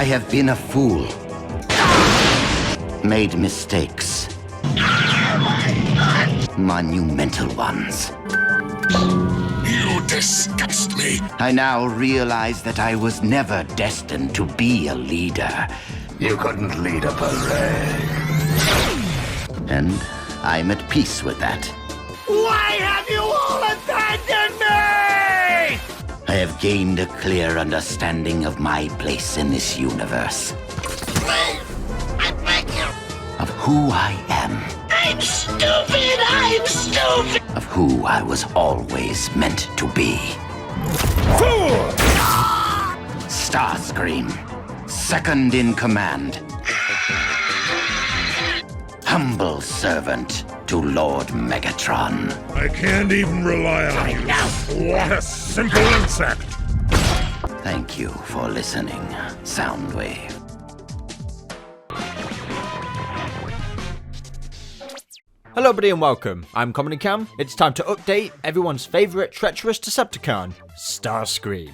I have been a fool. Made mistakes. Monumental ones. You disgust me. I now realize that I was never destined to be a leader. You couldn't lead a parade. And I'm at peace with that. Why have you all abandoned me? I have gained a clear understanding of my place in this universe. I beg you. Of who I am. I'm stupid. Of who I was always meant to be. Fool! Starscream, second in command. Humble servant to Lord Megatron. I can't even rely on you. What a simple insect! Thank you for listening, Soundwave. Hello everybody and welcome, I'm Comedy Cam. It's time to update everyone's favourite treacherous Decepticon, Starscream.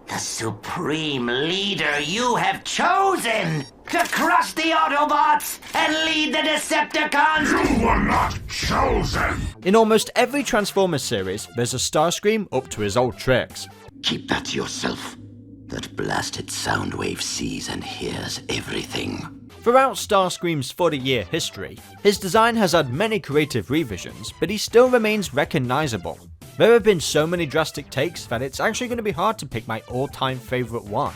The supreme leader you have chosen to crush the Autobots and lead the Decepticons. You were not chosen. In almost every Transformers series, there's a Starscream up to his old tricks. Keep that to yourself. That blasted Soundwave sees and hears everything. Throughout Starscream's 40-year history, his design has had many creative revisions, but he still remains recognisable. There have been so many drastic takes that it's actually going to be hard to pick my all-time favourite one.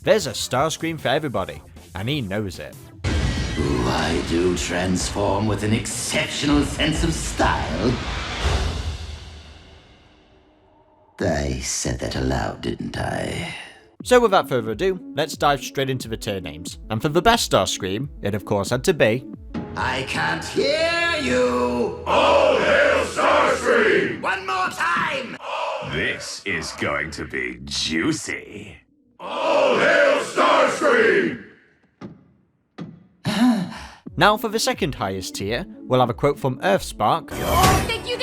There's a Starscream for everybody, and he knows it. Ooh, I do transform with an exceptional sense of style. I said that aloud, didn't I? So without further ado, let's dive straight into the tier names. And for the best Starscream, it of course had to be... I can't hear you! All hail Starscream! One more time! This is going to be juicy. All hail Starscream! Now for the second highest tier, we'll have a quote from Earthspark. Oh, thank you!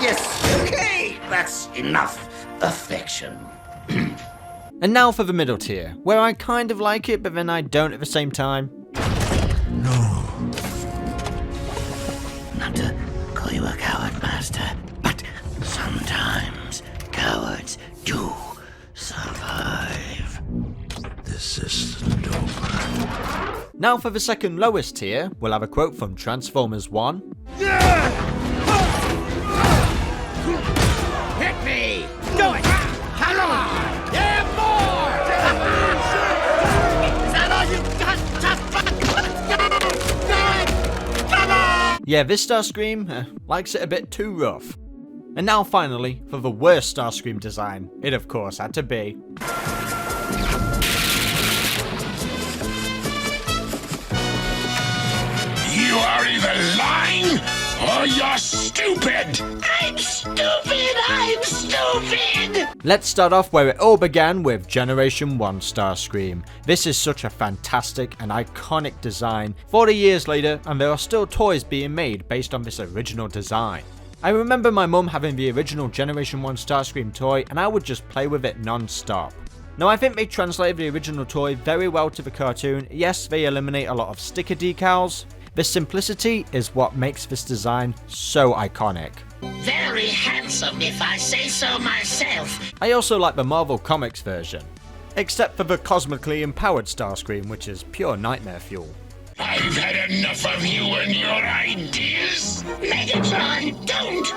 Yes, okay, that's enough affection. And now for the middle tier, where I kind of like it, but then I don't at the same time. No. Not to call you a coward, Master, but sometimes cowards do survive. This isn't over. Now for the second lowest tier, we'll have a quote from Transformers 1. Hit me! Do it! Come on! Yeah, more! Is that all you got? Just do it! Come on! Yeah, this Starscream likes it a bit too rough. And now finally, for the worst Starscream design, it of course had to be... You are either lying or you're stupid! I'm stupid! Let's start off where it all began with Generation 1 Starscream. This is such a fantastic and iconic design, 40 years later and there are still toys being made based on this original design. I remember my mum having the original Generation 1 Starscream toy and I would just play with it non-stop. Now I think they translated the original toy very well to the cartoon. Yes, they eliminate a lot of sticker decals. The simplicity is what makes this design so iconic. Very handsome, if I say so myself. I also like the Marvel Comics version, except for the cosmically empowered Starscream, which is pure nightmare fuel. I've had enough of you and your ideas! Megatron, don't!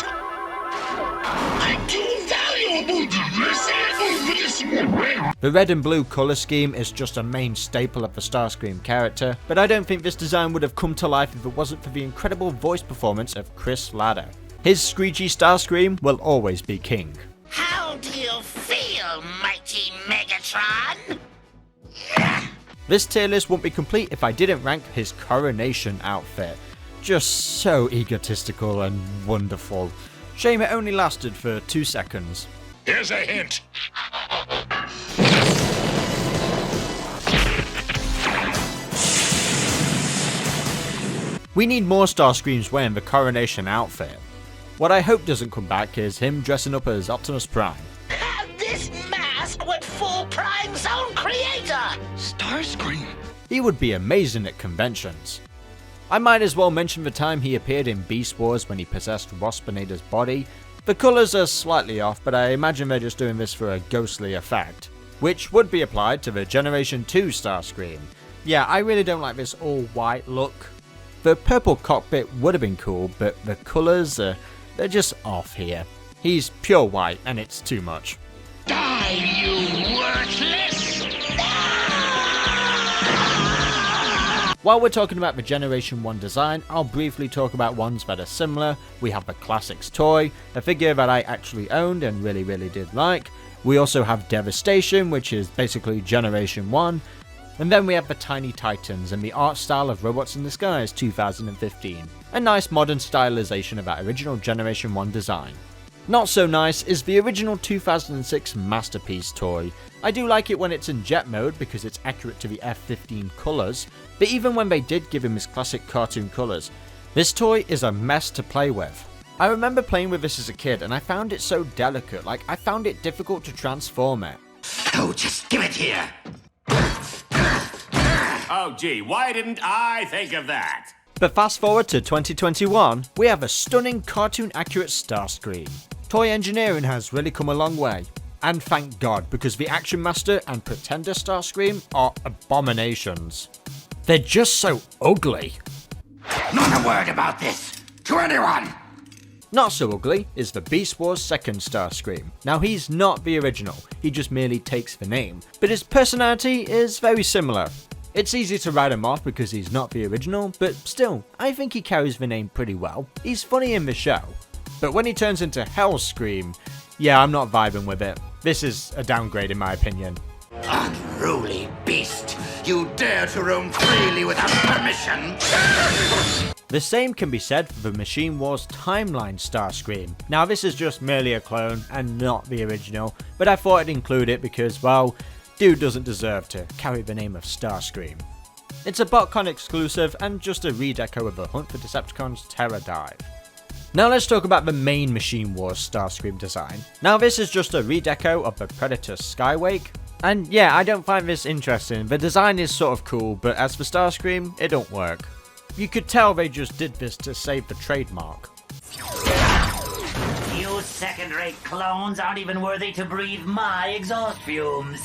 I'm too valuable to risk this! The red and blue colour scheme is just a main staple of the Starscream character, but I don't think this design would have come to life if it wasn't for the incredible voice performance of Chris Latta. His screechy Starscream will always be king. How do you feel, mighty Megatron? This tier list won't be complete if I didn't rank his coronation outfit. Just so egotistical and wonderful. Shame it only lasted for 2 seconds. Here's a hint. We need more Starscreams wearing the coronation outfit. What I hope doesn't come back is him dressing up as Optimus Prime. This mask would fool Prime's own creation! Starscream. He would be amazing at conventions. I might as well mention the time he appeared in Beast Wars when he possessed Waspinator's body. The colours are slightly off, but I imagine they're just doing this for a ghostly effect, which would be applied to the Generation 2 Starscream. Yeah, I really don't like this all white look. The purple cockpit would have been cool, but the colours, they're just off here. He's pure white and it's too much. Die, you worthless! While we're talking about the Generation 1 design, I'll briefly talk about ones that are similar. We have the Classics toy, a figure that I actually owned and really did like. We also have Devastation, which is basically Generation 1. And then we have the Tiny Titans and the art style of Robots in Disguise 2015. A nice modern stylization of that original Generation 1 design. Not so nice is the original 2006 Masterpiece toy. I do like it when it's in jet mode because it's accurate to the F-15 colours, but even when they did give him his classic cartoon colours, this toy is a mess to play with. I remember playing with this as a kid and I found it so delicate, like I found it difficult to transform it. Oh, just give it here. Oh, gee, why didn't I think of that? But fast forward to 2021, we have a stunning cartoon accurate Starscream. Toy engineering has really come a long way. And thank God, because the Action Master and Pretender Starscream are abominations. They're just so ugly. Not a word about this to anyone. Not so ugly is the Beast Wars second Starscream. Now he's not the original, he just merely takes the name, but his personality is very similar. It's easy to write him off because he's not the original, but still, I think he carries the name pretty well. He's funny in the show. But when he turns into Hellscream, yeah, I'm not vibing with it. This is a downgrade in my opinion. Unruly beast! You dare to roam freely without permission! The same can be said for the Machine Wars Timeline Starscream. Now this is just merely a clone and not the original, but I thought I'd include it because, well, dude doesn't deserve to carry the name of Starscream. It's a BotCon exclusive and just a redeco of the Hunt for Decepticons Terror Dive. Now let's talk about the main Machine Wars Starscream design. Now this is just a redeco of the Predator Skywake. And yeah, I don't find this interesting. The design is sort of cool, but as for Starscream, it don't work. You could tell they just did this to save the trademark. You second-rate clones aren't even worthy to breathe my exhaust fumes.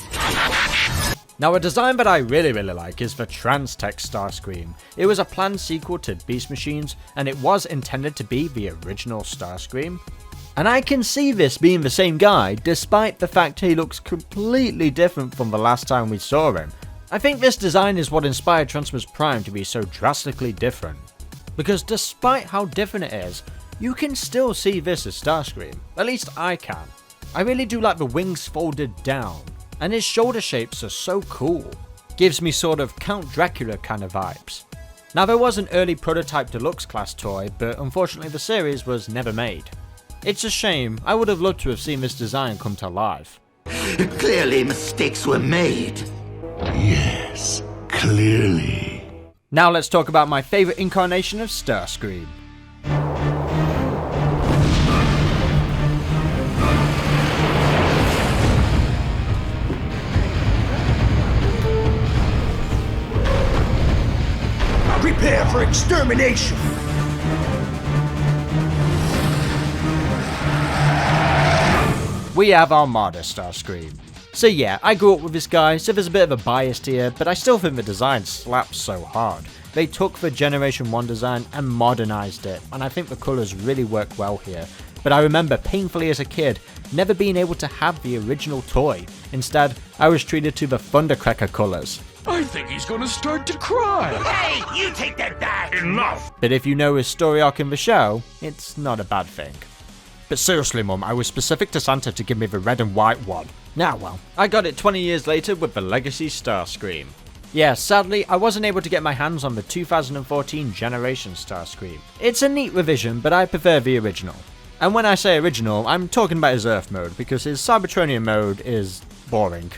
Now a design that I really like is the Transtech Starscream. It was a planned sequel to Beast Machines, and it was intended to be the original Starscream. And I can see this being the same guy, despite the fact he looks completely different from the last time we saw him. I think this design is what inspired Transformers Prime to be so drastically different. Because despite how different it is, you can still see this as Starscream. At least I can. I really do like the wings folded down. And his shoulder shapes are so cool. Gives me sort of Count Dracula kind of vibes. Now there was an early prototype deluxe class toy, but unfortunately the series was never made. It's a shame, I would have loved to have seen this design come to life. Clearly mistakes were made. Yes, clearly. Now let's talk about my favourite incarnation of Starscream. Prepare for extermination! We have Armada Starscream. So yeah, I grew up with this guy, so there's a bit of a bias here, but I still think the design slaps so hard. They took the Generation 1 design and modernised it, and I think the colours really work well here. But I remember painfully as a kid, never being able to have the original toy. Instead, I was treated to the Thundercracker colours. I think he's gonna start to cry. Hey, you take that back! Enough! But if you know his story arc in the show, it's not a bad thing. But seriously mum, I was specific to Santa to give me the red and white one. Now well, I got it 20 years later with the Legacy Starscream. Yeah, sadly, I wasn't able to get my hands on the 2014 Generation Starscream. It's a neat revision, but I prefer the original. And when I say original, I'm talking about his Earth mode, because his Cybertronian mode is boring.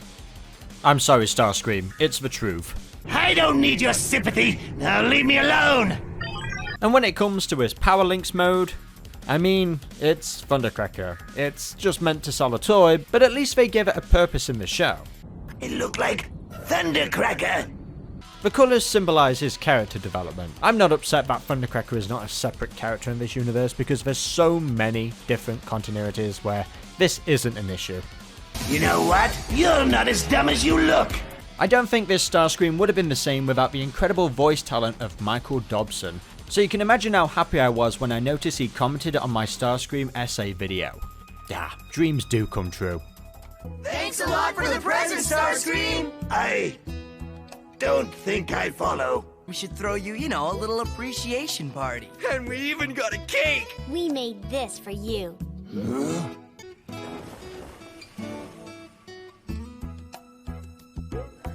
I'm sorry Starscream, it's the truth. I don't need your sympathy. Now leave me alone. And when it comes to his Power Links mode, I mean, it's Thundercracker. It's just meant to sell a toy, but at least they give it a purpose in the show. It looked like Thundercracker! The colours symbolise his character development. I'm not upset that Thundercracker is not a separate character in this universe because there's so many different continuities where this isn't an issue. You know what? You're not as dumb as you look! I don't think this Starscream would have been the same without the incredible voice talent of Michael Dobson. So you can imagine how happy I was when I noticed he commented on my Starscream essay video. Yeah, dreams do come true. Thanks a lot for the present, Starscream! I don't think I follow. We should throw you, a little appreciation party. And we even got a cake! We made this for you.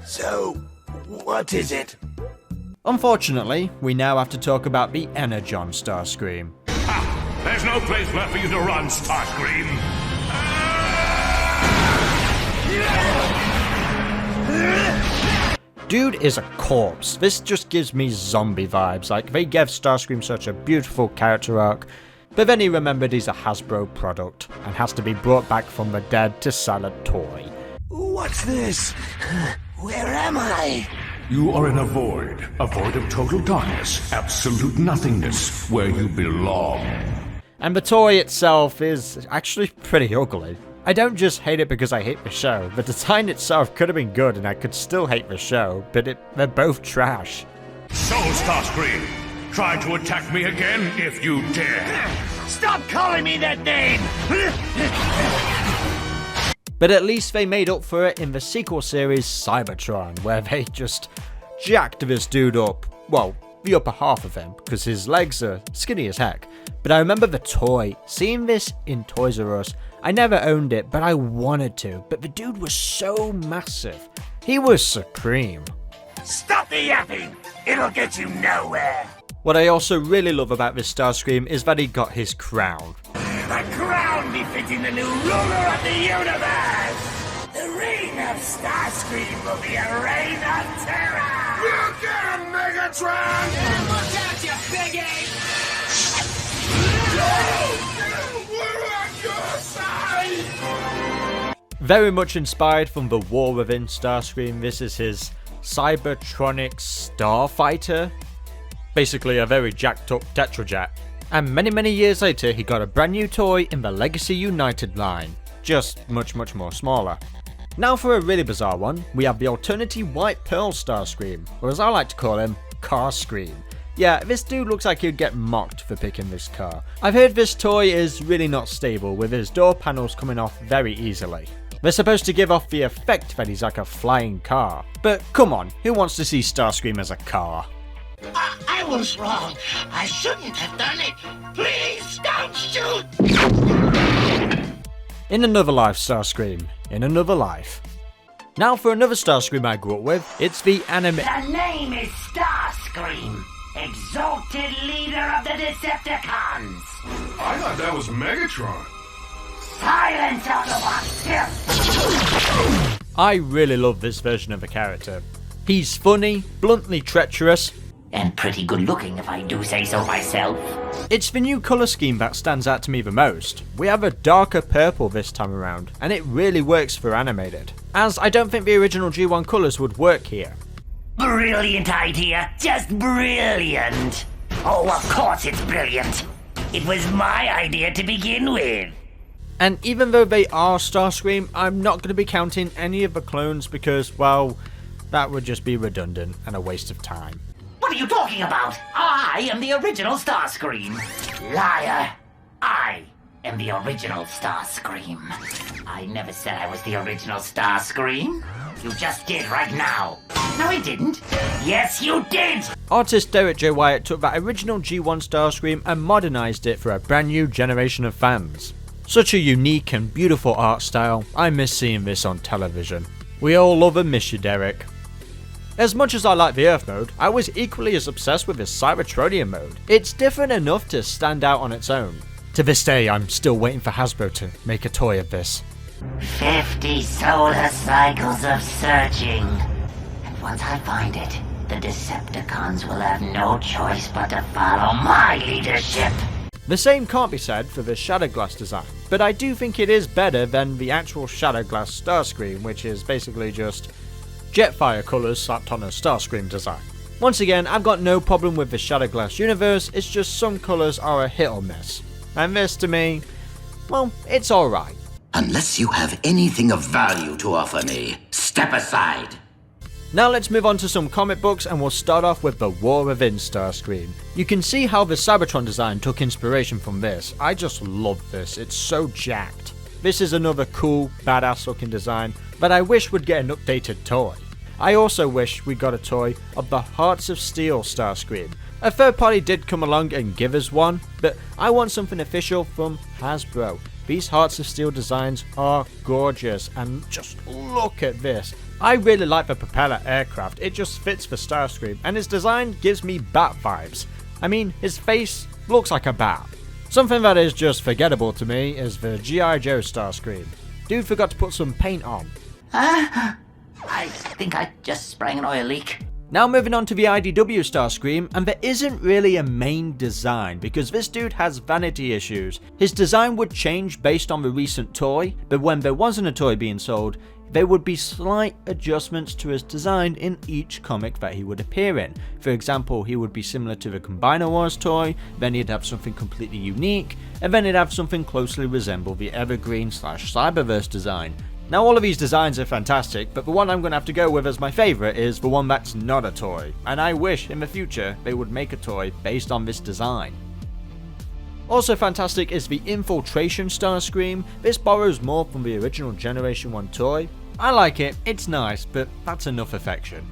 So, what is it? Unfortunately, we now have to talk about the Energon Starscream. Ha! There's no place left for you to run, Starscream. Dude is a corpse. This just gives me zombie vibes, like they gave Starscream such a beautiful character arc, but then he remembered he's a Hasbro product and has to be brought back from the dead to sell a toy. What's this? Where am I? You are in a void of total darkness, absolute nothingness, where you belong. And the toy itself is actually pretty ugly. I don't just hate it because I hate the show. The design itself could have been good and I could still hate the show, but they're both trash. So, Starscream, try to attack me again if you dare. Stop calling me that name! But at least they made up for it in the sequel series Cybertron, where they just jacked this dude up. Well, the upper half of him, because his legs are skinny as heck. But I remember the toy, seeing this in Toys R Us. I never owned it, but I wanted to. But the dude was so massive. He was supreme. Stop the yapping! It'll get you nowhere! What I also really love about this Starscream is that he got his crown. A crown befitting the new ruler of the universe! The reign of Starscream will be a reign of terror! We'll get him, Megatron! Look out, you big ape! We're on your side! Very much inspired from the War Within Starscream, this is his Cybertronic Starfighter. Basically a very jacked up Tetrajet. And many years later he got a brand new toy in the Legacy United line, just much more smaller. Now for a really bizarre one, we have the alternative White Pearl Starscream, or as I like to call him, Carscream. Yeah, this dude looks like he'd get mocked for picking this car. I've heard this toy is really not stable, with his door panels coming off very easily. They're supposed to give off the effect that he's like a flying car. But come on, who wants to see Starscream as a car? I was wrong. I shouldn't have done it. Please don't shoot! In another life, Starscream. In another life. Now for another Starscream I grew up with, it's the anime. The name is Starscream, exalted leader of the Decepticons. I thought that was Megatron. Silence, Autobots! I really love this version of the character. He's funny, bluntly treacherous, And pretty good looking if I do say so myself. It's the new colour scheme that stands out to me the most. We have a darker purple this time around, and it really works for animated, as I don't think the original G1 colours would work here. Brilliant idea, just brilliant. Oh, of course it's brilliant. It was my idea to begin with. And even though they are Starscream, I'm not going to be counting any of the clones because, well, that would just be redundant and a waste of time. What are you talking about? I am the original Starscream. Liar. I am the original Starscream. I never said I was the original Starscream. You just did right now. No, I didn't. Yes, you did. Artist Derek J. Wyatt took that original G1 Starscream and modernised it for a brand new generation of fans. Such a unique and beautiful art style. I miss seeing this on television. We all love and miss you, Derek. As much as I like the Earth mode, I was equally as obsessed with the Cybertronian mode. It's different enough to stand out on its own. To this day, I'm still waiting for Hasbro to make a toy of this. 50 solar cycles of searching. And once I find it, the Decepticons will have no choice but to follow my leadership. The same can't be said for the Shadowglass design, but I do think it is better than the actual Shadowglass Starscream, which is basically just Jetfire colours slapped on a Starscream design. Once again, I've got no problem with the Shadowglass universe, it's just some colours are a hit or miss. And this to me, well, it's alright. Unless you have anything of value to offer me, step aside. Now let's move on to some comic books and we'll start off with the War Within Starscream. You can see how the Cybertron design took inspiration from this. I just love this, it's so jacked. This is another cool, badass looking design, but I wish we'd get an updated toy. I also wish we got a toy of the Hearts of Steel Starscream. A third party did come along and give us one, but I want something official from Hasbro. These Hearts of Steel designs are gorgeous, and just look at this. I really like the propeller aircraft, it just fits for Starscream, and his design gives me bat vibes. I mean, his face looks like a bat. Something that is just forgettable to me is the G.I. Joe Starscream. Dude forgot to put some paint on. I think I just sprang an oil leak. Now moving on to the IDW Starscream, and there isn't really a main design because this dude has vanity issues. His design would change based on the recent toy, but when there wasn't a toy being sold, there would be slight adjustments to his design in each comic that he would appear in. For example, he would be similar to the Combiner Wars toy, then he'd have something completely unique, and then he'd have something closely resemble the Evergreen / Cyberverse design. Now all of these designs are fantastic, but the one I'm going to have to go with as my favourite is the one that's not a toy, and I wish in the future they would make a toy based on this design. Also fantastic is the Infiltration Starscream. This borrows more from the original Generation 1 toy. I like it, it's nice, but that's enough affection.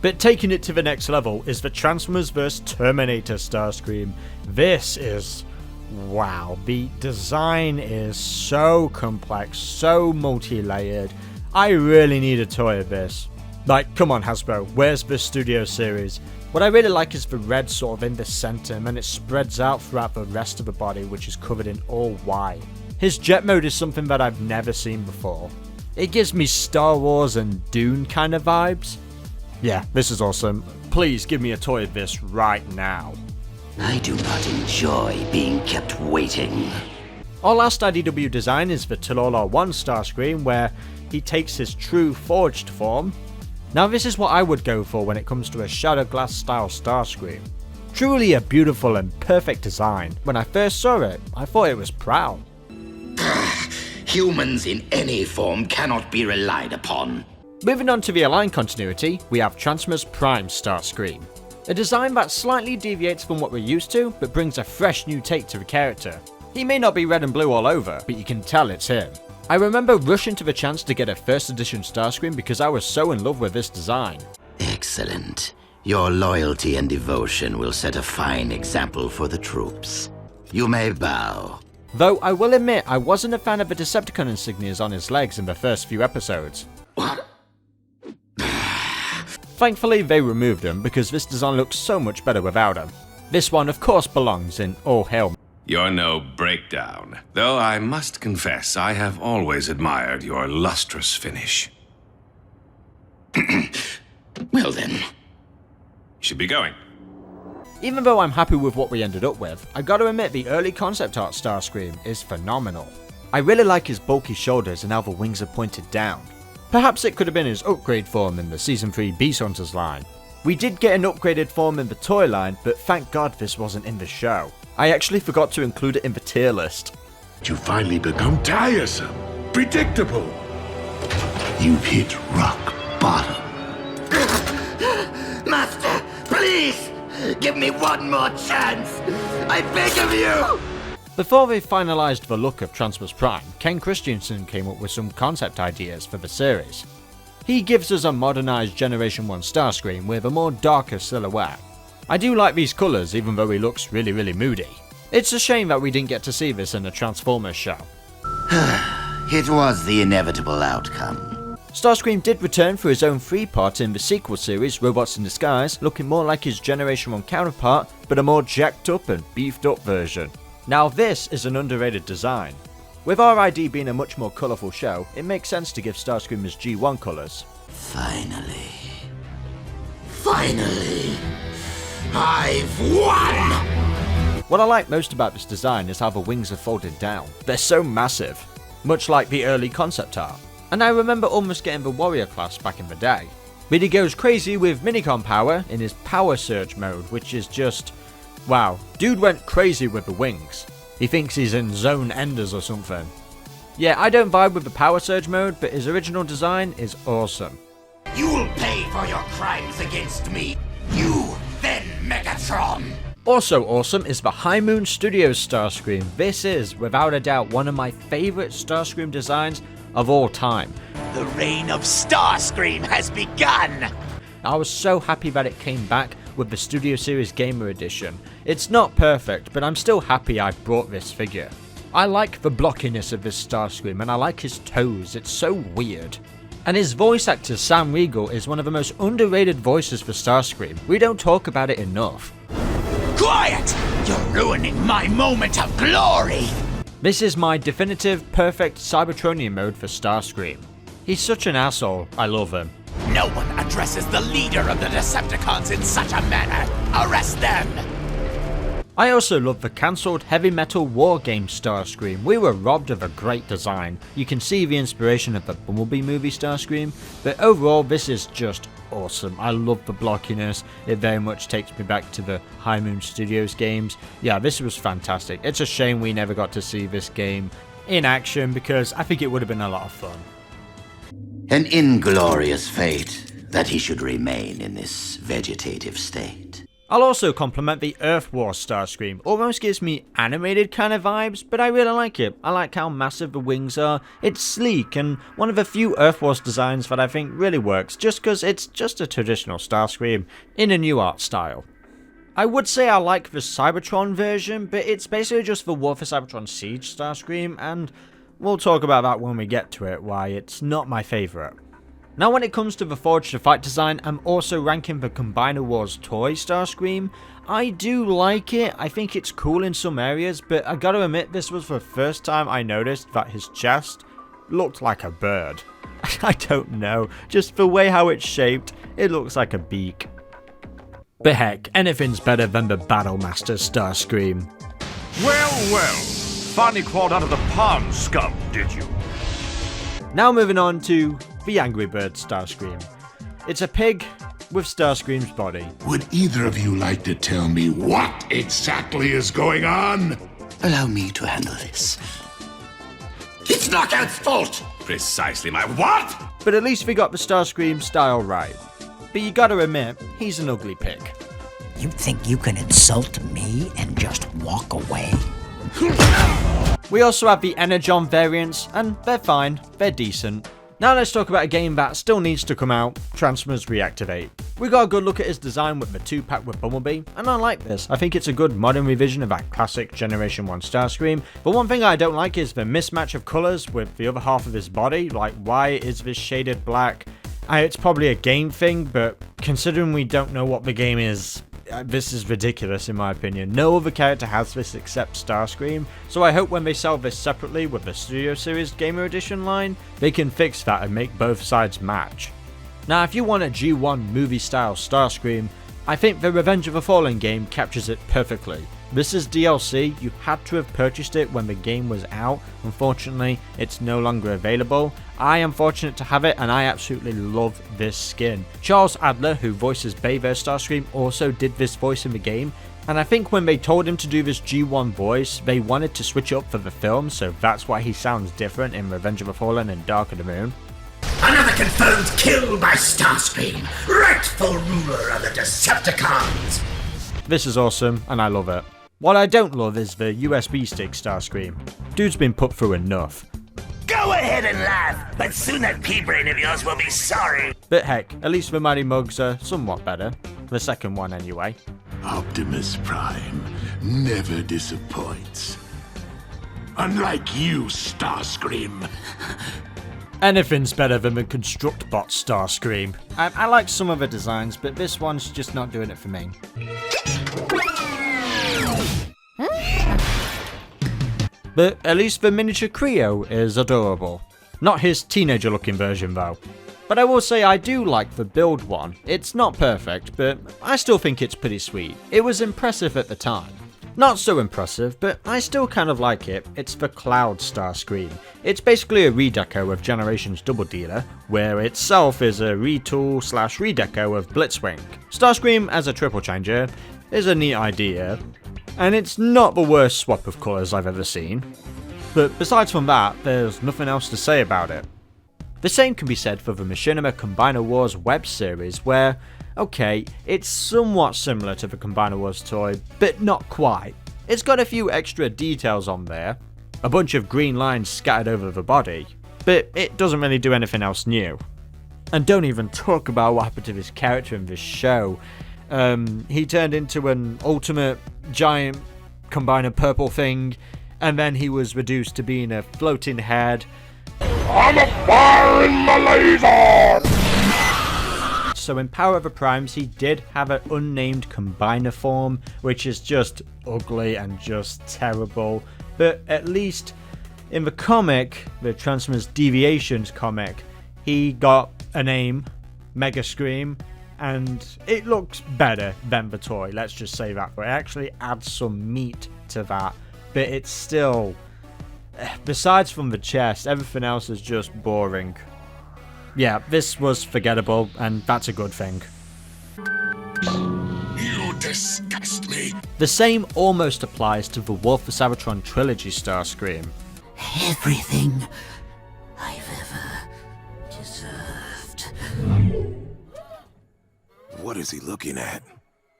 But taking it to the next level is the Transformers vs Terminator Starscream. This is... wow, the design is so complex, so multi-layered. I really need a toy of this. Like, come on Hasbro, where's the Studio Series? What I really like is the red sort of in the center, and then it spreads out throughout the rest of the body, which is covered in all white. His jet mode is something that I've never seen before. It gives me Star Wars and Dune kind of vibes. Yeah, this is awesome. Please give me a toy of this right now. I do not enjoy being kept waiting. Our last IDW design is the Tallulah 1 Starscream, where he takes his true forged form. Now this is what I would go for when it comes to a Shadowglass style Starscream. Truly a beautiful and perfect design. When I first saw it, I thought it was proud. Humans in any form cannot be relied upon. Moving on to the Align continuity, we have Transformers Prime Starscream. A design that slightly deviates from what we're used to, but brings a fresh new take to the character. He may not be red and blue all over, but you can tell it's him. I remember rushing to the chance to get a first edition Starscream because I was so in love with this design. Excellent. Your loyalty and devotion will set a fine example for the troops. You may bow. Though I will admit I wasn't a fan of the Decepticon insignias on his legs in the first few episodes. Thankfully they removed them because this design looks so much better without them. This one of course belongs in All Hail. You're no breakdown, though I must confess I have always admired your lustrous finish. Well then. You should be going. Even though I'm happy with what we ended up with, I gotta admit the early concept art Starscream is phenomenal. I really like his bulky shoulders and how the wings are pointed down. Perhaps it could have been his upgrade form in the Season 3 Beast Hunters line. We did get an upgraded form in the toy line, but thank God this wasn't in the show. I actually forgot to include it in the tier list. You finally become tiresome, predictable. You've hit rock bottom. Master, please! Give me one more chance! I beg of you! Before they finalised the look of Transformers Prime, Ken Christensen came up with some concept ideas for the series. He gives us a modernised Generation 1 Starscream with a more darker silhouette. I do like these colours even though he looks really moody. It's a shame that we didn't get to see this in a Transformers show. It was the inevitable outcome. Starscream did return for his own 3-part in the sequel series Robots in Disguise, looking more like his Generation 1 counterpart, but a more jacked up and beefed up version. Now this is an underrated design. With RID being a much more colourful show, it makes sense to give Starscream his G1 colours. Finally, I've won! What I like most about this design is how the wings are folded down. They're so massive, much like the early concept art. and I remember almost getting the warrior class back in the day. But he goes crazy with minicon power in his power surge mode, which is just, wow, dude went crazy with the wings. He thinks he's in Zone Enders or something. Yeah, I don't vibe with the power surge mode, but his original design is awesome. You'll pay for your crimes against me. You, then Megatron. Also awesome is the High Moon Studios Starscream. This is, without a doubt, one of my favourite Starscream designs of all time. The reign of Starscream has begun! I was so happy that it came back with the Studio Series Gamer Edition. It's not perfect, but I'm still happy I brought this figure. I like the blockiness of this Starscream, and I like his toes, it's so weird. And his voice actor Sam Riegel is one of the most underrated voices for Starscream. We don't talk about it enough. Quiet! You're ruining my moment of glory! This is my definitive, perfect Cybertronian mode for Starscream. He's such an asshole, I love him. No one addresses the leader of the Decepticons in such a manner! Arrest them! I also love the cancelled Heavy Metal War game Starscream. We were robbed of a great design. You can see the inspiration of the Bumblebee movie Starscream, but overall this is just awesome. I love the blockiness. It very much takes me back to the High Moon Studios games. Yeah, this was fantastic. It's a shame we never got to see this game in action because I think it would have been a lot of fun. An inglorious fate that he should remain in this vegetative state. I'll also compliment the Earth War Starscream. Almost gives me animated kind of vibes, but I really like it. I like how massive the wings are. It's sleek and one of the few Earth Wars designs that I think really works just because it's just a traditional Starscream in a new art style. I would say I like the Cybertron version, but it's basically just the War for Cybertron Siege Starscream, and we'll talk about that when we get to it, why it's not my favourite. Now when it comes to the Forge to Fight design, I'm also ranking the Combiner Wars toy Starscream. I do like it, I think it's cool in some areas, but I gotta admit this was the first time I noticed that his chest looked like a bird. I don't know, just the way how it's shaped, it looks like a beak. But heck, anything's better than the Battlemaster Starscream. Well, finally crawled out of the pond, scum, did you? Now moving on to the Angry Bird Starscream. It's a pig with Starscream's body. Would either of you like to tell me what exactly is going on? Allow me to handle this. It's Knockout's fault! Precisely my what? But at least we got the Starscream style right. But you gotta admit, he's an ugly pig. You think you can insult me and just walk away? We also have the Energon variants, and they're fine, they're decent. Now let's talk about a game that still needs to come out, Transformers Reactivate. We got a good look at his design with the 2-pack with Bumblebee, and I like this. I think it's a good modern revision of that classic Generation 1 Starscream, but one thing I don't like is the mismatch of colours with the other half of his body. Like, why is this shaded black? It's probably a game thing, but considering we don't know what the game is, this is ridiculous in my opinion. No other character has this except Starscream, so I hope when they sell this separately with the Studio Series Gamer Edition line, they can fix that and make both sides match. Now if you want a G1 movie style Starscream, I think the Revenge of the Fallen game captures it perfectly. This is DLC, you had to have purchased it when the game was out. Unfortunately, it's no longer available. I am fortunate to have it and I absolutely love this skin. Charles Adler, who voices Bayverse Starscream, also did this voice in the game. And I think when they told him to do this G1 voice, they wanted to switch up for the film, so that's why he sounds different in Revenge of the Fallen and Dark of the Moon. Another confirmed kill by Starscream, rightful ruler of the Decepticons! This is awesome and I love it. What I don't love is the USB stick Starscream. Dude's been put through enough. Go ahead and laugh, but soon that pea brain of yours will be sorry. But heck, at least the Mighty Mugs are somewhat better. The second one anyway. Optimus Prime never disappoints. Unlike you, Starscream. Anything's better than the Constructbot Starscream. I like some of the designs, but this one's just not doing it for me. But at least the miniature Creo is adorable. Not his teenager looking version though. But I will say I do like the build one. It's not perfect, but I still think it's pretty sweet. It was impressive at the time. Not so impressive, but I still kind of like it. It's the Cloud Starscream. It's basically a redeco of Generation's Double Dealer, where itself is a retool / redeco of Blitzwing. Starscream as a triple changer is a neat idea, and it's not the worst swap of colours I've ever seen. But besides from that, there's nothing else to say about it. The same can be said for the Machinima Combiner Wars web series, where, okay, it's somewhat similar to the Combiner Wars toy, but not quite. It's got a few extra details on there, a bunch of green lines scattered over the body, but it doesn't really do anything else new. And don't even talk about what happened to this character in this show. He turned into an ultimate giant combiner purple thing, and then he was reduced to being a floating head. I'm a firing my laser! So in Power of the Primes, he did have an unnamed combiner form, which is just ugly and just terrible. But at least in the comic, the Transformers Deviations comic, he got a name, Mega Scream, and it looks better than the toy, let's just say that. But it actually adds some meat to that, but it's still... Besides from the chest, everything else is just boring. Yeah, this was forgettable, and that's a good thing. You disgust me. The same almost applies to the Wolf of Cybertron Trilogy Starscream. Everything I've ever deserved. What is he looking at?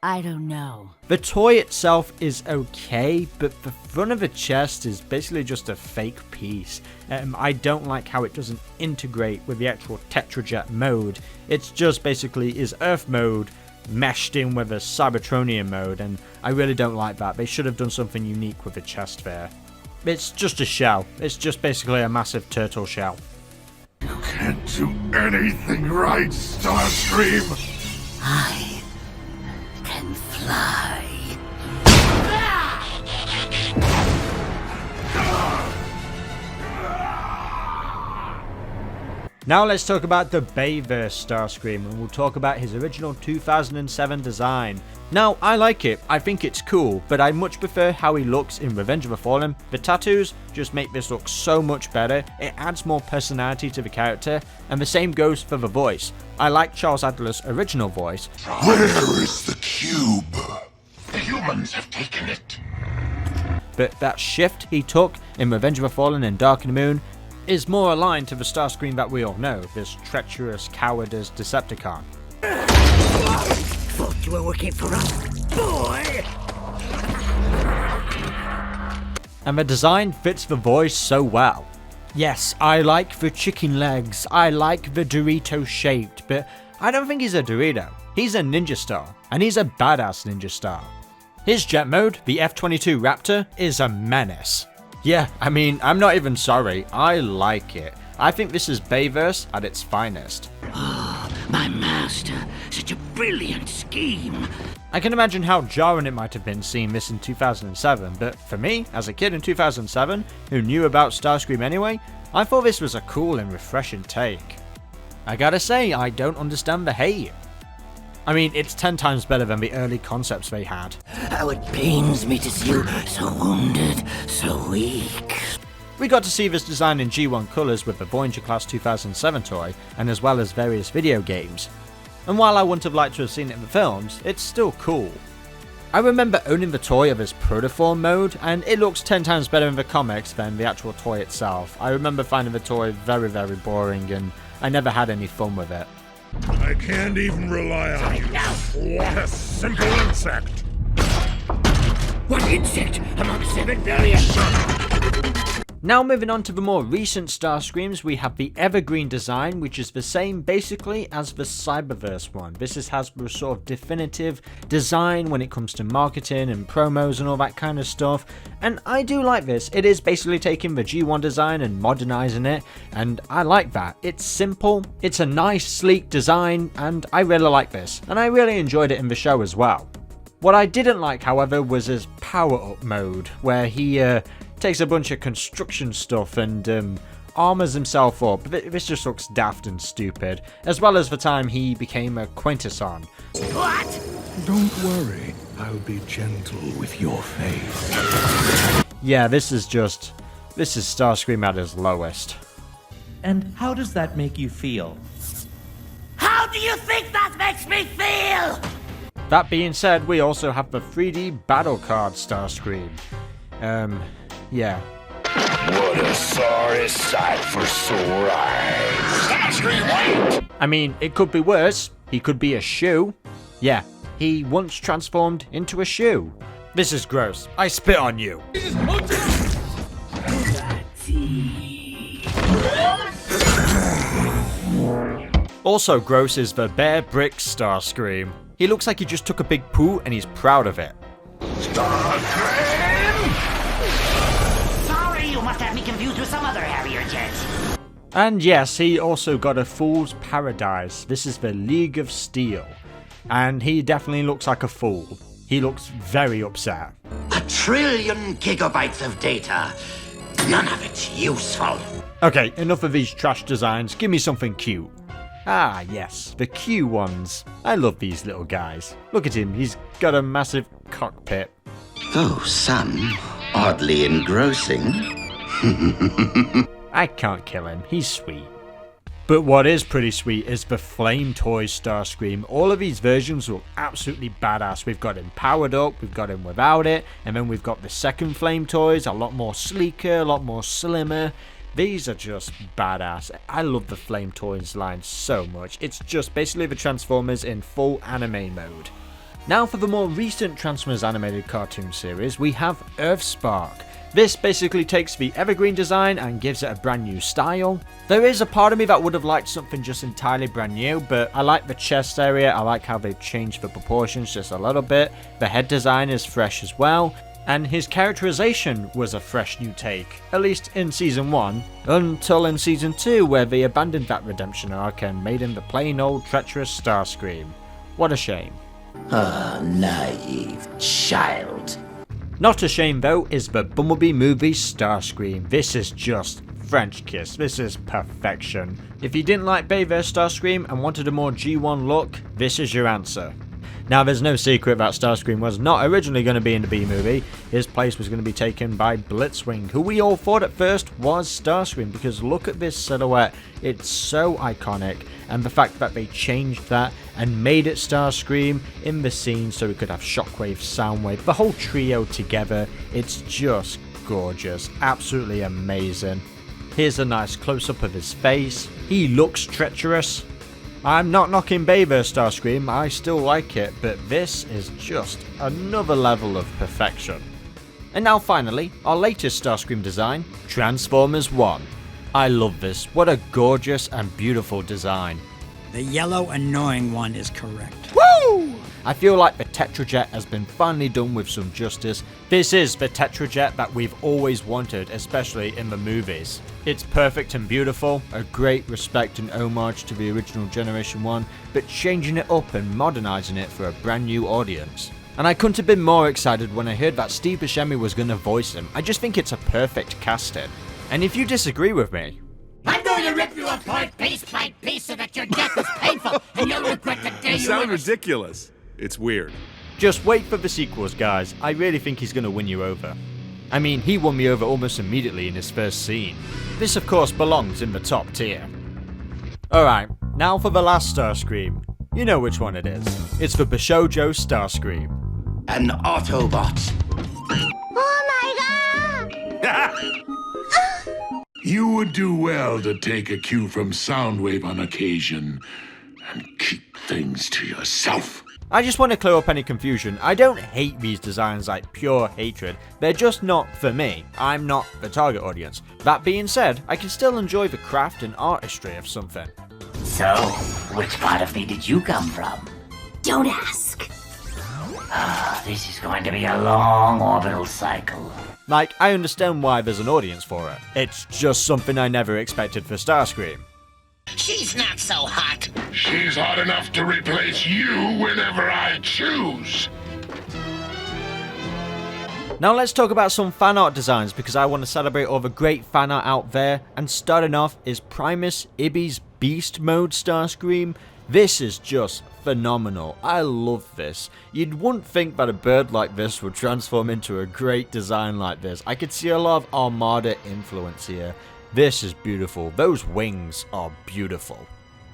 I don't know. The toy itself is okay, but the front of the chest is basically just a fake piece. I don't like how it doesn't integrate with the actual Tetrajet mode. It's just basically is Earth mode meshed in with a Cybertronian mode, and I really don't like that. They should have done something unique with the chest there. It's just a shell. It's just basically a massive turtle shell. You can't do anything right, Starscream! I can fly. Now let's talk about the Bayverse Starscream, and we'll talk about his original 2007 design. Now, I like it, I think it's cool, but I much prefer how he looks in Revenge of the Fallen. The tattoos just make this look so much better, it adds more personality to the character, and the same goes for the voice. I like Charles Adler's original voice. Where is the cube? The humans have taken it. But that shift he took in Revenge of the Fallen and Dark in the Moon is more aligned to the Starscream that we all know, this treacherous, cowardice Decepticon. Thought you were working for us, boy! And the design fits the voice so well. Yes, I like the chicken legs, I like the Dorito shaped, but I don't think he's a Dorito. He's a ninja star, and he's a badass ninja star. His jet mode, the F-22 Raptor, is a menace. Yeah, I mean, I'm not even sorry, I like it. I think this is Bayverse at its finest. Oh, my master, such a brilliant scheme. I can imagine how jarring it might have been seeing this in 2007, but for me, as a kid in 2007, who knew about Starscream anyway, I thought this was a cool and refreshing take. I gotta say, I don't understand the hate. I mean, it's 10 times better than the early concepts they had. How it pains me to see you so wounded, so weak. We got to see this design in G1 colours with the Voyager Class 2007 toy, and as well as various video games. And while I wouldn't have liked to have seen it in the films, it's still cool. I remember owning the toy of his protoform mode, and it looks 10 times better in the comics than the actual toy itself. I remember finding the toy very, very boring, and I never had any fun with it. I can't even rely on you. What a simple insect! What insect among 7 billion? Now moving on to the more recent Starscreams, we have the Evergreen design, which is the same basically as the Cyberverse one. This has the sort of definitive design when it comes to marketing and promos and all that kind of stuff, and I do like this. It is basically taking the G1 design and modernizing it, and I like that. It's simple, it's a nice sleek design, and I really like this, and I really enjoyed it in the show as well. What I didn't like, however, was his power-up mode, where he takes a bunch of construction stuff and armors himself up. This just looks daft and stupid, as well as the time he became a Quintesson. What? Don't worry. I'll be gentle with your fate. Yeah, this is Starscream at his lowest. And how does that make you feel? How do you think that makes me feel? That being said, we also have the 3D battle card Starscream. Yeah. What a sorry sight for sore eyes. Starscream, wait! I mean, it could be worse. He could be a shoe. Yeah, he once transformed into a shoe. This is gross. I spit on you. Also gross is the Bear Brick Starscream. He looks like he just took a big poo and he's proud of it. Sorry, you must have me confused with some other Harrier jet. And yes, he also got a Fool's Paradise. This is the League of Steel. And he definitely looks like a fool. He looks very upset. 1 trillion gigabytes of data. None of it useful. Okay, enough of these trash designs. Give me something cute. Ah, yes, the Q ones. I love these little guys. Look at him, he's got a massive cockpit. Though some oddly engrossing. I can't kill him, he's sweet. But what is pretty sweet is the Flame Toys Starscream. All of these versions look absolutely badass. We've got him powered up, we've got him without it, and then we've got the second Flame Toys, a lot more sleeker, a lot more slimmer. These are just badass. I love the Flame Toys line so much. It's just basically the Transformers in full anime mode. Now for the more recent Transformers animated cartoon series, we have Earthspark. This basically takes the evergreen design and gives it a brand new style. There is a part of me that would have liked something just entirely brand new, but I like the chest area, I like how they've changed the proportions just a little bit. The head design is fresh as well. And his characterization was a fresh new take, at least in Season 1, until in Season 2 where they abandoned that redemption arc and made him the plain old treacherous Starscream. What a shame. Ah, naive child. Not a shame though is the Bumblebee movie Starscream. This is just French kiss, this is perfection. If you didn't like Bayverse Starscream and wanted a more G1 look, this is your answer. Now, there's no secret that Starscream was not originally going to be in the B-movie. His place was going to be taken by Blitzwing, who we all thought at first was Starscream, because look at this silhouette, it's so iconic, and the fact that they changed that and made it Starscream in the scene so it could have Shockwave, Soundwave, the whole trio together, it's just gorgeous, absolutely amazing. Here's a nice close-up of his face, he looks treacherous. I'm not knocking Bayverse Starscream, I still like it, but this is just another level of perfection. And now finally, our latest Starscream design, Transformers 1. I love this, what a gorgeous and beautiful design. The yellow annoying one is correct. Woo! I feel like the Tetrajet has been finally done with some justice. This is the Tetrajet that we've always wanted, especially in the movies. It's perfect and beautiful, a great respect and homage to the original Generation 1, but changing it up and modernizing it for a brand new audience. And I couldn't have been more excited when I heard that Steve Buscemi was going to voice him. I just think it's a perfect casting. And if you disagree with me, I'm going to rip you apart piece by piece so that your death is painful and you'll regret the day you sound ridiculous. It's weird. Just wait for the sequels, guys. I really think he's going to win you over. I mean, he won me over almost immediately in his first scene. This, of course, belongs in the top tier. Alright, now for the last Starscream. You know which one it is. It's the Bishojo Starscream. An Autobot. Oh my god! You would do well to take a cue from Soundwave on occasion and keep things to yourself. I just want to clear up any confusion. I don't hate these designs like pure hatred. They're just not for me. I'm not the target audience. That being said, I can still enjoy the craft and artistry of something. So, which part of me did you come from? Don't ask. This is going to be a long orbital cycle. Like, I understand why there's an audience for it. It's just something I never expected for Starscream. She's not so hot. She's hot enough to replace you whenever I choose. Now let's talk about some fan art designs because I want to celebrate all the great fan art out there. And starting off is Primus Ibby's Beast Mode Starscream. This is just phenomenal. I love this. You wouldn't think that a bird like this would transform into a great design like this. I could see a lot of Armada influence here. This is beautiful. Those wings are beautiful.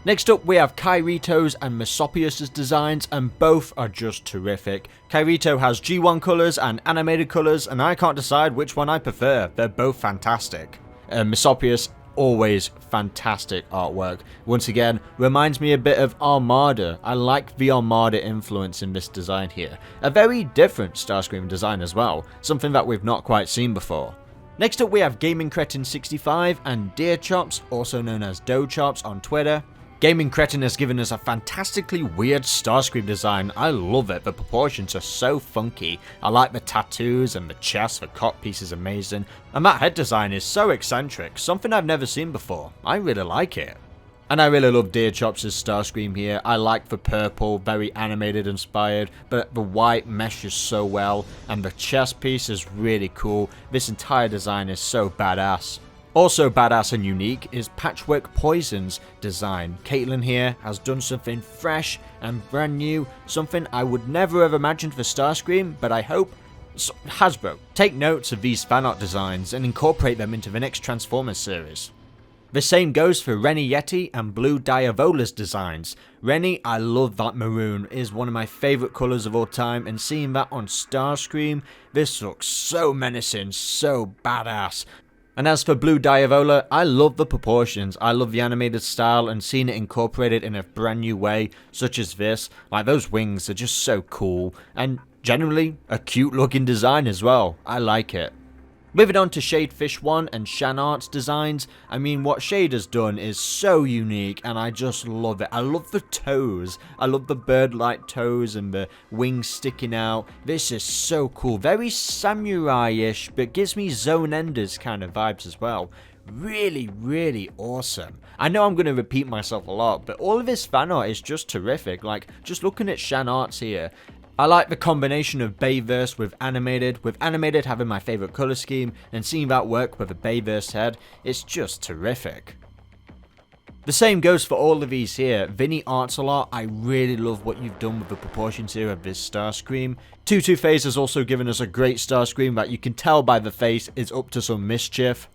Next up, we have Kairito's and Mesopius' designs, and both are just terrific. Kairito has G1 colors and animated colors, and I can't decide which one I prefer. They're both fantastic. Mesopius, always fantastic artwork. Once again, reminds me a bit of Armada. I like the Armada influence in this design here. A very different Starscream design as well, something that we've not quite seen before. Next up, we have Gaming Cretin 65 and Deer Chops, also known as Doe Chops on Twitter. Gaming Cretin has given us a fantastically weird Starscream design. I love it, the proportions are so funky. I like the tattoos and the chest, the cockpiece is amazing. And that head design is so eccentric, something I've never seen before. I really like it. And I really love Deer Chops' Starscream here. I like the purple, very animated inspired, but the white meshes so well, and the chest piece is really cool. This entire design is so badass. Also badass and unique is Patchwork Poison's design. Caitlin here has done something fresh and brand new, something I would never have imagined for Starscream, but I hope Hasbro take notes of these fan art designs and incorporate them into the next Transformers series. The same goes for Rennie Yeti and Blue Diavola's designs. Rennie, I love that maroon, is one of my favourite colours of all time, and seeing that on Starscream, this looks so menacing, so badass. And as for Blue Diavola, I love the proportions, I love the animated style, and seeing it incorporated in a brand new way, such as this. Like, those wings are just so cool, and generally a cute looking design as well. I like it. Moving on to Shadefish 1 and Shan Art's designs. I mean, what Shade has done is so unique, and I just love it. I love the toes. I love the bird-like toes and the wings sticking out. This is so cool. Very samurai-ish, but gives me Zone Enders kind of vibes as well. Really, really awesome. I know I'm going to repeat myself a lot, but all of this fan art is just terrific. Like, just looking at Shan Art's here, I like the combination of Bayverse with animated having my favourite colour scheme, and seeing that work with a Bayverse head, it's just terrific. The same goes for all of these here. Vinny Arts a lot. I really love what you've done with the proportions here of this Starscream. Tutu Phase has also given us a great Starscream that you can tell by the face is up to some mischief.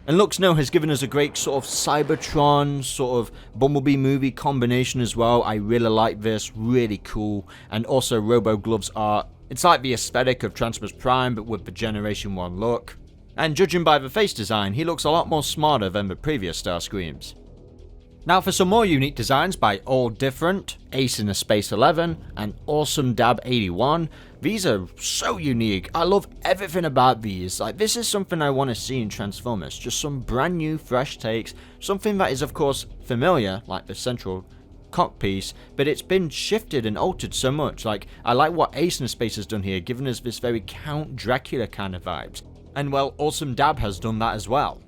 And Luxno has given us a great sort of Cybertron, sort of Bumblebee movie combination as well. I really like this, really cool. And also Robo Gloves art. It's like the aesthetic of Transformers Prime, but with the Generation 1 look. And judging by the face design, he looks a lot more smarter than the previous Starscreams. Now for some more unique designs by All Different, Ace in a Space 11, and Awesome Dab 81. These are so unique. I love everything about these. Like, this is something I want to see in Transformers. Just some brand new, fresh takes. Something that is, of course, familiar, like the central cockpiece, but it's been shifted and altered so much. Like, I like what Ace in a Space has done here, giving us this very Count Dracula kind of vibes. And well, Awesome Dab has done that as well.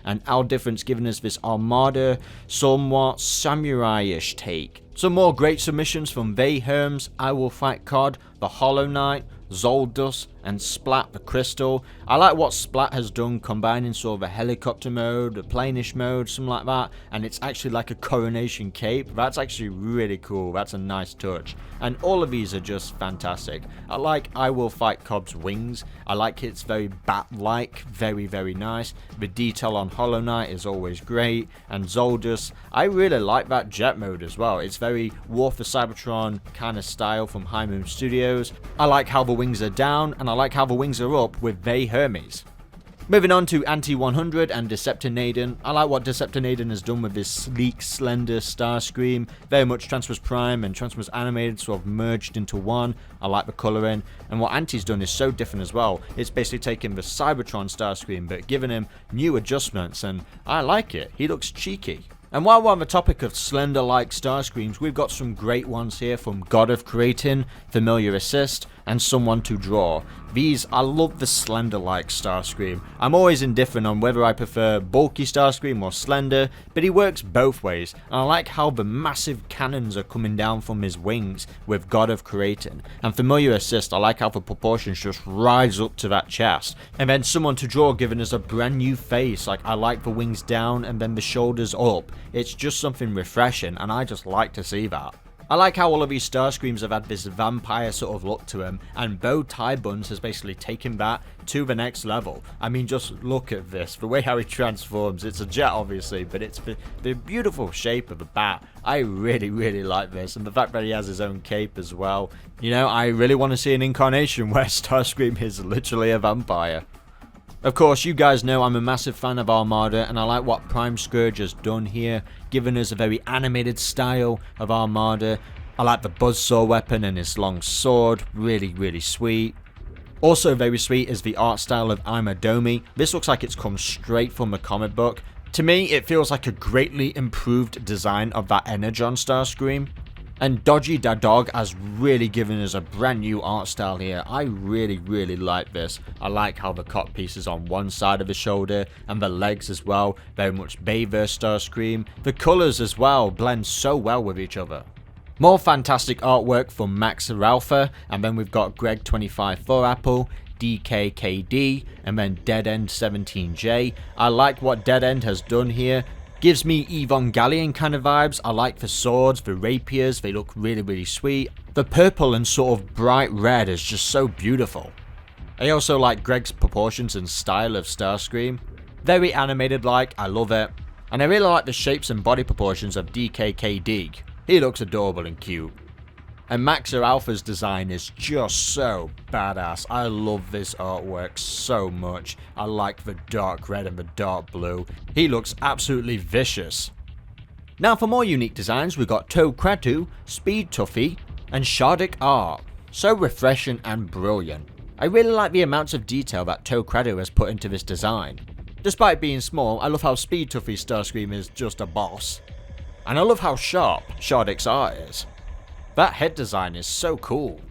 And All Different's given us this Armada, somewhat samurai-ish take. Some more great submissions from Vey Herms, I Will Fight Cod, The Hollow Knight, Zoldus, and Splat the Crystal. I like what Splat has done, combining sort of a helicopter mode, a planish mode, something like that, and it's actually like a coronation cape. That's actually really cool. That's a nice touch. And all of these are just fantastic. I like I Will Fight Cod's wings. I like it's very bat-like, very, very nice. The detail on Hollow Knight is always great, and Zoldus, I really like that jet mode as well. It's very War for Cybertron kind of style from High Moon Studios. I like how the wings are down, and I like how the wings are up with Vey Hermes. Moving on to Anti-100 and Deceptinaden. I like what Deceptinaden has done with this sleek, slender Starscream. Very much Transformers Prime and Transformers Animated sort of merged into one. I like the colouring. And what Anti's done is so different as well. It's basically taken the Cybertron Starscream but given him new adjustments, and I like it. He looks cheeky. And while we're on the topic of slender-like Starscreams, we've got some great ones here from God of Creating, Familiar Assist, and Someone to Draw. These, I love the slender-like Starscream. I'm always indifferent on whether I prefer bulky Starscream or slender, but he works both ways, and I like how the massive cannons are coming down from his wings with God of Creating. And Familiar Assist, I like how the proportions just rise up to that chest. And then Someone to Draw giving us a brand new face. Like, I like the wings down and then the shoulders up. It's just something refreshing, and I just like to see that. I like how all of these Starscreams have had this vampire sort of look to them, and Bow Tie Buns has basically taken that to the next level. I mean, just look at this, the way how he transforms. It's a jet obviously, but it's the beautiful shape of the bat. I really like this, and the fact that he has his own cape as well. You know, I really want to see an incarnation where Starscream is literally a vampire. Of course, you guys know I'm a massive fan of Armada, and I like what Prime Scourge has done here, giving us a very animated style of Armada. I like the buzzsaw weapon and his long sword, really sweet. Also very sweet is the art style of Imadomi. This looks like it's come straight from the comic book. To me, it feels like a greatly improved design of that Energon Starscream. And Dodgy Da Dog has really given us a brand new art style here. I really like this. I like how the cock piece is on one side of the shoulder and the legs as well. Very much Bayverse Starscream. The colours as well blend so well with each other. More fantastic artwork from Max Ralpha, and then we've got Greg25 DKKD, and then Dead End 17J. I like what Dead End has done here. Gives me Evangelion kind of vibes. I like the swords, the rapiers, they look really sweet. The purple and sort of bright red is just so beautiful. I also like Greg's proportions and style of Starscream. Very animated like, I love it. And I really like the shapes and body proportions of DKKD. He looks adorable and cute. And Max Alpha's design is just so badass. I love this artwork so much. I like the dark red and the dark blue. He looks absolutely vicious. Now for more unique designs, we got Toe Kratu, Speed Tuffy, and Shardik Art. So refreshing and brilliant. I really like the amounts of detail that Toe Kratu has put into this design. Despite being small, I love how Speed Tuffy's Starscream is just a boss. And I love how sharp Shardik's art is. That head design is so cool.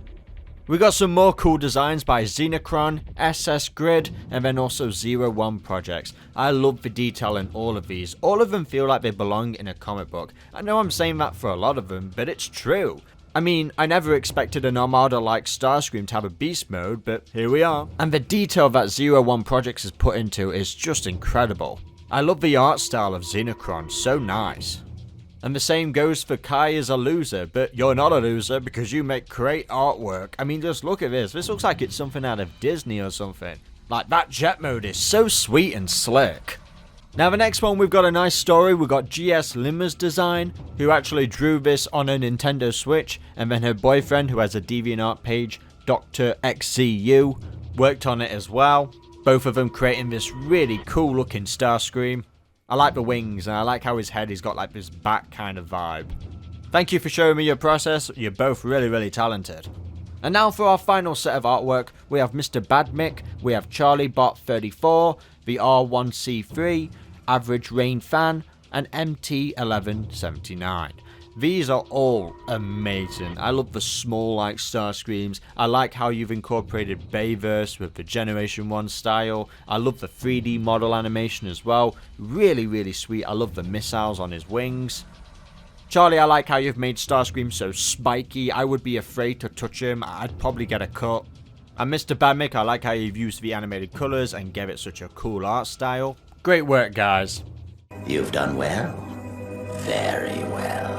We got some more cool designs by Xenocron, SS Grid, and then also 01 Projects. I love the detail in all of these. All of them feel like they belong in a comic book. I know I'm saying that for a lot of them, but it's true. I mean, I never expected an Armada like Starscream to have a beast mode, but here we are. And the detail that 01 Projects has put into is just incredible. I love the art style of Xenocron, so nice. And the same goes for Kai is a loser, but you're not a loser because you make great artwork. I mean, just look at this. This looks like it's something out of Disney or something. Like, that jet mode is so sweet and slick. Now, the next one, we've got a nice story. We've got GS Lima's design, who actually drew this on a Nintendo Switch, and then her boyfriend, who has a DeviantArt page, Dr. XCU, worked on it as well. Both of them creating this really cool looking Starscream. I like the wings, and I like how his head has got like this bat kind of vibe. Thank you for showing me your process. You're both really talented. And now for our final set of artwork, we have Mr. Badmick, we have CharlieBot34, the R1C3, Average Rain Fan, and MT1179. These are all amazing. I love the small like Starscreams. I like how you've incorporated Bayverse with the Generation 1 style. I love the 3D model animation as well. Really sweet. I love the missiles on his wings. Charlie, I like how you've made Starscream so spiky. I would be afraid to touch him. I'd probably get a cut. And Mr. Badmick, I like how you've used the animated colours and gave it such a cool art style. Great work, guys. You've done well. Very well.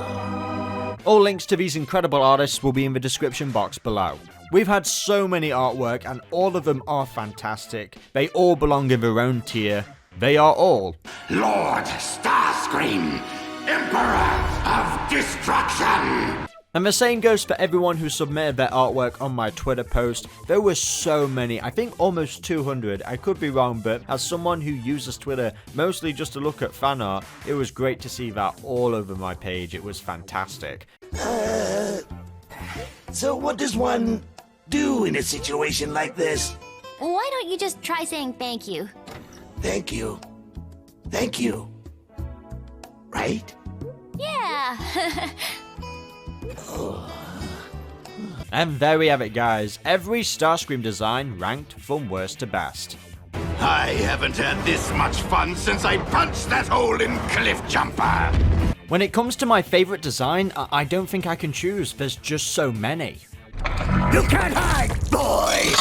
All links to these incredible artists will be in the description box below. We've had so many artwork and all of them are fantastic. They all belong in their own tier. They are all Lord Starscream, Emperor of Destruction! And the same goes for everyone who submitted their artwork on my Twitter post. There were so many, I think almost 200. I could be wrong, but as someone who uses Twitter mostly just to look at fan art, it was great to see that all over my page. It was fantastic. So what does one do in a situation like this? Why don't you just try saying thank you? Thank you. Thank you. Right? Yeah. And there we have it, guys. Every Starscream design ranked from worst to best. I haven't had this much fun since I punched that hole in Cliff Jumper. When it comes to my favorite design, I don't think I can choose. There's just so many. You can't hide, boy!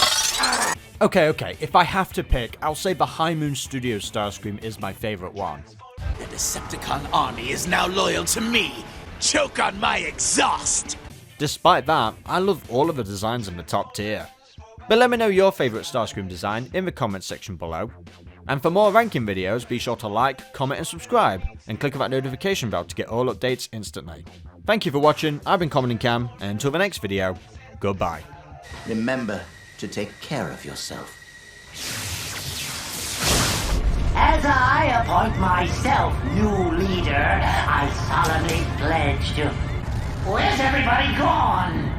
Okay. If I have to pick, I'll say the High Moon Studios Starscream is my favorite one. The Decepticon army is now loyal to me. choke on my exhaust. Despite that, I love all of the designs in the top tier. But let me know your favourite Starscream design in the comments section below. And for more ranking videos, be sure to like, comment and subscribe, and click on that notification bell to get all updates instantly. Thank you for watching, I've been Common and Cam, and until the next video, goodbye. Remember to take care of yourself. As I appoint myself new leader, I solemnly pledge to... Where's everybody gone?